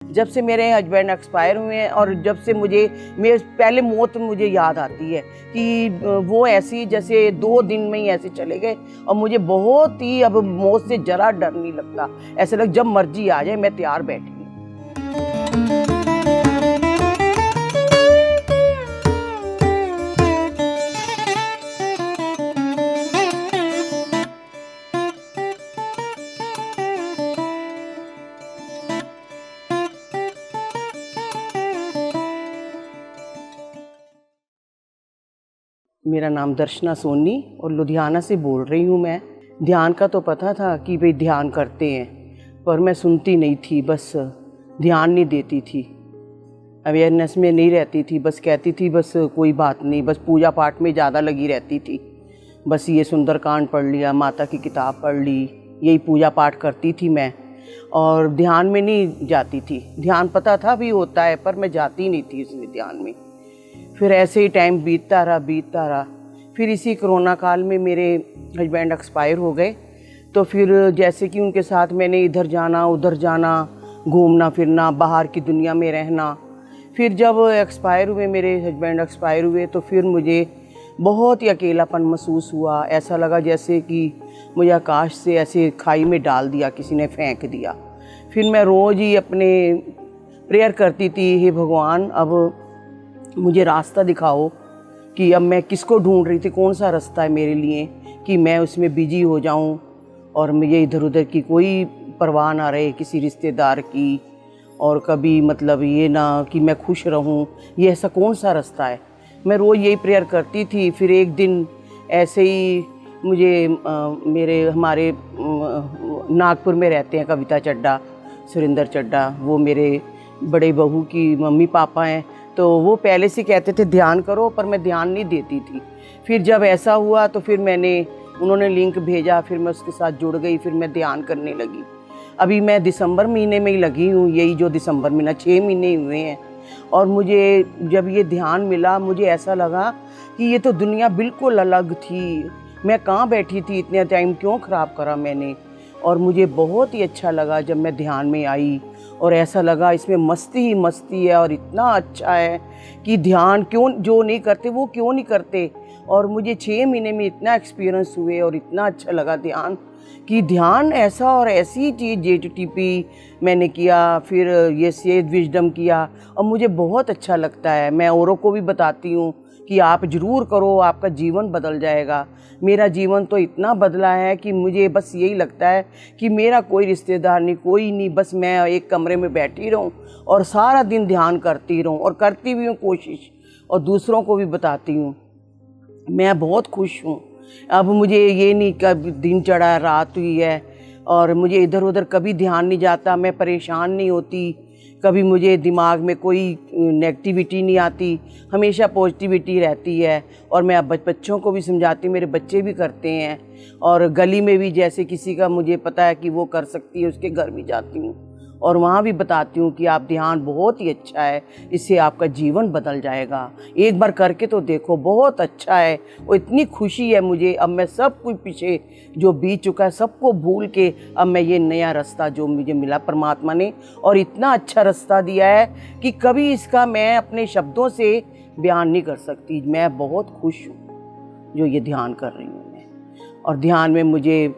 जब से मेरे हस्बैंड एक्सपायर हुए हैं और जब से मेरे पहले मौत मुझे याद आती है कि वो ऐसी जैसे 2 दिन में ही ऐसे चले गए और मुझे बहुत ही अब मौत से जरा डर नहीं लगता। ऐसे लग जब मर्जी आ जाए मैं तैयार बैठी हूँ। मेरा नाम दर्शना सोनी और लुधियाना से बोल रही हूँ मैं। ध्यान का तो पता था कि भाई ध्यान करते हैं, पर मैं सुनती नहीं थी, बस ध्यान नहीं देती थी, अवेयरनेस में नहीं रहती थी, बस कहती थी बस कोई बात नहीं, बस पूजा पाठ में ज़्यादा लगी रहती थी। बस ये सुंदरकांड पढ़ लिया, माता की किताब पढ़ ली, यही पूजा पाठ करती थी मैं और ध्यान में नहीं जाती थी। ध्यान पता था भी होता है पर मैं जाती नहीं थी इसमें ध्यान में। फिर ऐसे ही टाइम बीतता रहा। फिर इसी कोरोना काल में मेरे हस्बैंड एक्सपायर हो गए, तो फिर जैसे कि उनके साथ मैंने इधर जाना उधर जाना, घूमना फिरना, बाहर की दुनिया में रहना। फिर जब मेरे हस्बैंड एक्सपायर हुए तो फिर मुझे बहुत ही अकेलापन महसूस हुआ। ऐसा लगा जैसे कि मुझे आकाश से ऐसे खाई में डाल दिया, किसी ने फेंक दिया। फिर मैं रोज़ ही अपने प्रेयर करती थी, हे भगवान अब मुझे रास्ता दिखाओ कि अब मैं किसको ढूंढ रही थी, कौन सा रास्ता है मेरे लिए कि मैं उसमें बिजी हो जाऊं और मुझे इधर उधर की कोई परवाह ना रहे किसी रिश्तेदार की, और कभी मतलब ये ना कि मैं खुश रहूं, ये ऐसा कौन सा रास्ता है। मैं रोज़ यही प्रेयर करती थी। फिर एक दिन ऐसे ही मुझे हमारे नागपुर में रहते हैं कविता चड्डा, सुरेंद्र चड्डा, वो मेरे बड़े बहू की मम्मी पापा हैं, तो वो पहले से कहते थे ध्यान करो, पर मैं ध्यान नहीं देती थी। फिर जब ऐसा हुआ तो फिर उन्होंने लिंक भेजा, फिर मैं उसके साथ जुड़ गई, फिर मैं ध्यान करने लगी। अभी मैं दिसंबर महीने में ही लगी हूँ, यही जो दिसंबर महीना 6 महीने हुए हैं। और मुझे जब ये ध्यान मिला मुझे ऐसा लगा कि ये तो दुनिया बिल्कुल अलग थी। मैं कहाँ बैठी थी इतने टाइम, क्यों ख़राब करा मैंने। और मुझे बहुत ही अच्छा लगा जब मैं ध्यान में आई और ऐसा लगा इसमें मस्ती ही मस्ती है और इतना अच्छा है कि ध्यान क्यों जो नहीं करते वो क्यों नहीं करते। और मुझे 6 महीने में इतना एक्सपीरियंस हुए और इतना अच्छा लगा ध्यान कि ध्यान ऐसा और ऐसी चीज़ JTTP मैंने किया, फिर ये सेध विजडम किया और मुझे बहुत अच्छा लगता है। मैं औरों को भी बताती हूँ कि आप ज़रूर करो, आपका जीवन बदल जाएगा। मेरा जीवन तो इतना बदला है कि मुझे बस यही लगता है कि मेरा कोई रिश्तेदार नहीं, कोई नहीं, बस मैं एक कमरे में बैठी रहूं और सारा दिन ध्यान करती रहूं, और करती भी हूँ कोशिश और दूसरों को भी बताती हूँ। मैं बहुत खुश हूँ। अब मुझे ये नहीं कभी दिन चढ़ा रात हुई है और मुझे इधर उधर कभी ध्यान नहीं जाता, मैं परेशान नहीं होती, कभी मुझे दिमाग में कोई नेगेटिविटी नहीं आती, हमेशा पॉजिटिविटी रहती है। और मैं अब बच्चों को भी समझाती हूँ, मेरे बच्चे भी करते हैं, और गली में भी जैसे किसी का मुझे पता है कि वो कर सकती है उसके घर भी जाती हूँ और वहाँ भी बताती हूँ कि आप ध्यान बहुत ही अच्छा है, इससे आपका जीवन बदल जाएगा, एक बार करके तो देखो, बहुत अच्छा है। और इतनी खुशी है मुझे, अब मैं सब कुछ पीछे जो बीत चुका है सबको भूल के अब मैं ये नया रास्ता जो मुझे मिला परमात्मा ने, और इतना अच्छा रास्ता दिया है कि कभी इसका मैं अपने शब्दों से बयान नहीं कर सकती। मैं बहुत खुश हूँ जो ये ध्यान कर रही हूँ मैं, और ध्यान में मुझे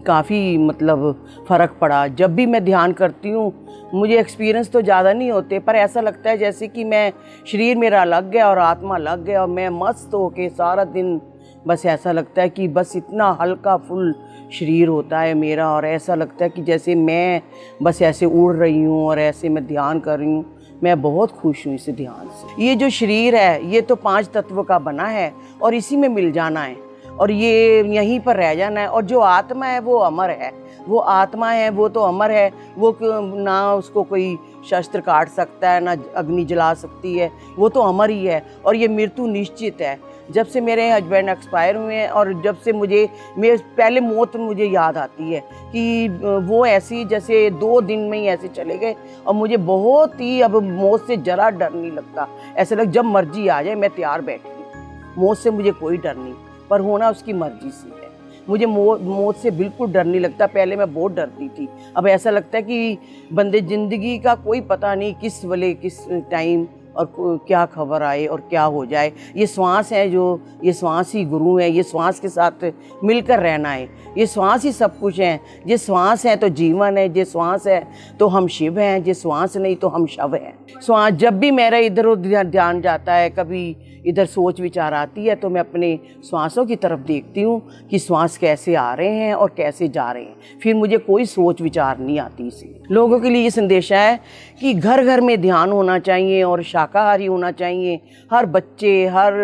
काफ़ी मतलब फ़र्क पड़ा। जब भी मैं ध्यान करती हूँ मुझे एक्सपीरियंस तो ज़्यादा नहीं होते, पर ऐसा लगता है जैसे कि मैं शरीर मेरा लग गया और आत्मा लग गया और मैं मस्त होके सारा दिन, बस ऐसा लगता है कि बस इतना हल्का फुल शरीर होता है मेरा, और ऐसा लगता है कि जैसे मैं बस ऐसे उड़ रही हूँ और ऐसे मैं ध्यान कर रही हूँ। मैं बहुत खुश हूँ इस ध्यान से। ये जो शरीर है ये तो 5 तत्व का बना है और इसी में मिल जाना है और ये यहीं पर रह जाना है। और जो आत्मा है वो अमर है, वो आत्मा है वो तो अमर है, वो ना उसको कोई शस्त्र काट सकता है ना अग्नि जला सकती है, वो तो अमर ही है और ये मृत्यु निश्चित है। जब से मेरे हस्बैंड एक्सपायर हुए हैं और जब से मेरे पहले मौत मुझे याद आती है कि वो ऐसी जैसे 2 दिन में ही ऐसे चले गए और मुझे बहुत ही अब मौत से जरा डर नहीं लगता। ऐसे लग जब मर्जी आ जाए मैं तैयार बैठी हूँ, मौत से मुझे कोई डर नहीं, पर होना उसकी मर्जी से है। मुझे मौत से बिल्कुल डर नहीं लगता। पहले मैं बहुत डरती थी, अब ऐसा लगता है कि बंदे ज़िंदगी का कोई पता नहीं किस वेले किस टाइम और क्या खबर आए और क्या हो जाए। ये श्वास है, जो ये श्वास ही गुरु है, ये श्वास के साथ मिलकर रहना है, ये श्वास ही सब कुछ है। ये श्वास है तो जीवन है, ये श्वास है तो हम शिव हैं, ये श्वास नहीं तो हम शव हैं। श्वास जब भी मेरा इधर उधर ध्यान जाता है, कभी इधर सोच विचार आती है, तो मैं अपने श्वासों की तरफ देखती हूँ कि श्वास कैसे आ रहे हैं और कैसे जा रहे हैं। फिर मुझे कोई सोच विचार नहीं आती। इसलिए लोगों के लिए ये संदेश है कि घर घर में ध्यान होना चाहिए और शाकाहारी होना चाहिए। हर बच्चे, हर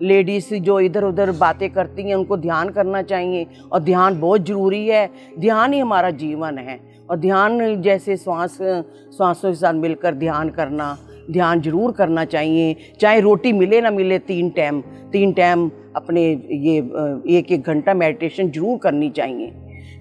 लेडीज़ जो इधर उधर बातें करती हैं, उनको ध्यान करना चाहिए और ध्यान बहुत ज़रूरी है। ध्यान ही हमारा जीवन है और ध्यान जैसे श्वासों के साथ मिलकर ध्यान करना, ध्यान जरूर करना चाहिए। चाहे रोटी मिले ना मिले, 3 टाइम अपने ये 1-1 घंटा मेडिटेशन जरूर करनी चाहिए।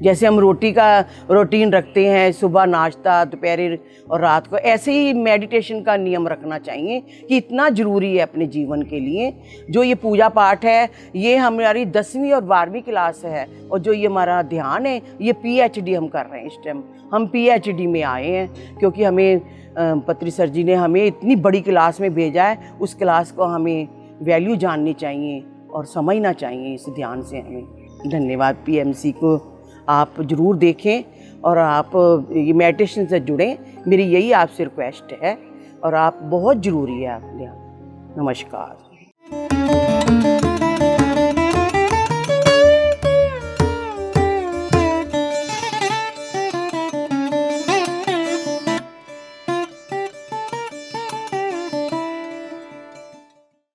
जैसे हम रोटी का रूटीन रखते हैं, सुबह नाश्ता, दोपहर और रात को, ऐसे ही मेडिटेशन का नियम रखना चाहिए कि इतना ज़रूरी है अपने जीवन के लिए। जो ये पूजा पाठ है, ये हमारी 10वीं और 12वीं क्लास है, और जो ये हमारा ध्यान है, ये PhD हम कर रहे हैं। इस टाइम हम PhD में आए हैं, क्योंकि हमें पत्री सर जी ने हमें इतनी बड़ी क्लास में भेजा है। उस क्लास को हमें वैल्यू जाननी चाहिए और समझना चाहिए इस ध्यान से हमें। धन्यवाद। PMC को आप ज़रूर देखें और आप ये मेडिटेशन से जुड़ें, मेरी यही आपसे रिक्वेस्ट है, और आप बहुत ज़रूरी है आप ध्यान। नमस्कार।